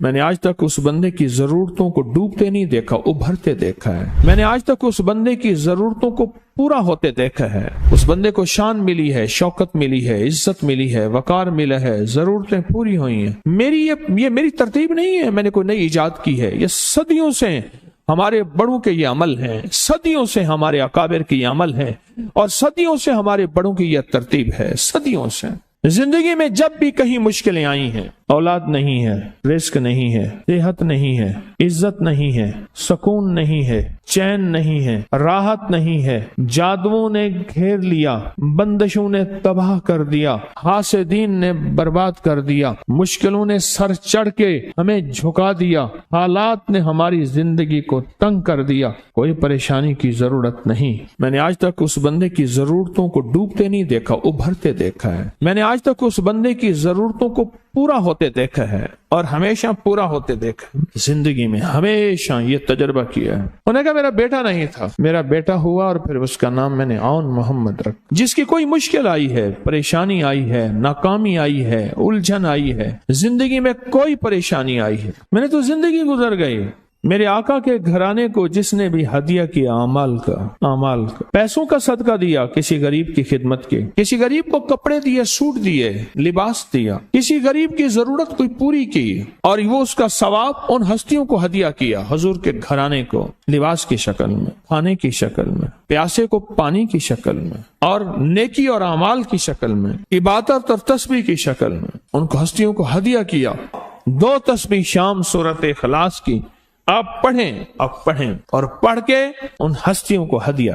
میں نے آج تک اس بندے کی ضرورتوں کو ڈوبتے نہیں دیکھا، ابھرتے دیکھا ہے۔ میں نے آج تک اس بندے کی ضرورتوں کو پورا ہوتے دیکھا ہے۔ اس بندے کو شان ملی ہے، شوکت ملی ہے، عزت ملی ہے، وقار ملا ہے، ضرورتیں پوری ہوئی ہیں۔ یہ میری ترتیب نہیں ہے، میں نے کوئی نئی ایجاد کی ہے، یہ صدیوں سے ہمارے بڑوں کے یہ عمل ہیں، صدیوں سے ہمارے اکابر کے یہ عمل ہیں، اور صدیوں سے ہمارے بڑوں کی یہ ترتیب ہے، صدیوں سے۔ زندگی میں جب بھی کہیں مشکلیں آئی ہیں، اولاد نہیں ہے، رزق نہیں ہے، صحت نہیں ہے، عزت نہیں ہے، سکون نہیں ہے، چین نہیں ہے، راحت نہیں ہے، جادوؤں نے گھیر لیا، بندشوں نے تباہ کر دیا، حاسدین نے برباد کر دیا، مشکلوں نے سر چڑھ کے ہمیں جھکا دیا، حالات نے ہماری زندگی کو تنگ کر دیا، کوئی پریشانی کی ضرورت نہیں۔ میں نے آج تک اس بندے کی ضرورتوں کو ڈوبتے نہیں دیکھا، ابھرتے دیکھا ہے۔ میں نے آج تک اس بندے کی ضرورتوں کو پورا ہوتے دیکھا ہے، اور ہمیشہ پورا ہوتے دیکھا زندگی میں، ہمیشہ یہ تجربہ کیا ہے۔ انہوں نے کہا میرا بیٹا نہیں تھا، میرا بیٹا ہوا، اور پھر اس کا نام میں نے عون محمد رکھا۔ جس کی کوئی مشکل آئی ہے، پریشانی آئی ہے، ناکامی آئی ہے، الجھن آئی ہے، زندگی میں کوئی پریشانی آئی ہے، میں نے تو زندگی گزر گئی۔ میرے آقا کے گھرانے کو جس نے بھی ہدیہ کیا اعمال کا پیسوں کا صدقہ دیا، کسی غریب کی خدمت کے، کسی غریب کو کپڑے دیے، سوٹ دیے، لباس دیا، کسی غریب کی ضرورت کوئی پوری کی، اور وہ اس کا ثواب ان ہستیوں کو ہدیہ کیا، حضور کے گھرانے کو، لباس کی شکل میں، کھانے کی شکل میں، پیاسے کو پانی کی شکل میں، اور نیکی اور اعمال کی شکل میں، عبادت اور تسبیح کی شکل میں ان کو ہستیوں کو ہدیہ کیا۔ 2 تسبیح شام سورۃ اخلاص کی آپ پڑھیں اور پڑھ کے ان ہستیوں کو ہدیہ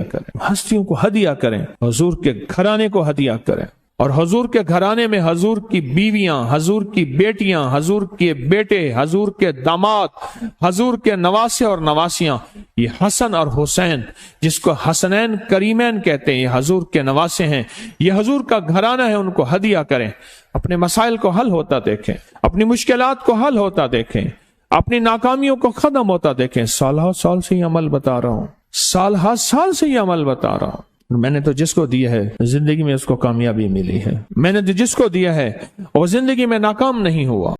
کریں، حضور کے گھرانے کو ہدیہ کریں، اور حضور کے گھرانے میں حضور کی بیویاں، حضور کی بیٹیاں، حضور کے بیٹے، حضور کے داماد، حضور کے نواسے اور نواسیاں، یہ حسن اور حسین جس کو حسنین کریمین کہتے ہیں، یہ حضور کے نواسے ہیں، یہ حضور کا گھرانہ ہے، ان کو ہدیہ کریں، اپنے مسائل کو حل ہوتا دیکھیں، اپنی مشکلات کو حل ہوتا دیکھیں، اپنی ناکامیوں کو ختم ہوتا دیکھیں۔ سال سے یہ عمل بتا رہا ہوں، سال سے یہ عمل بتا رہا ہوں۔ میں نے تو جس کو دیا ہے زندگی میں اس کو کامیابی ملی ہے، میں نے تو جس کو دیا ہے وہ زندگی میں ناکام نہیں ہوا۔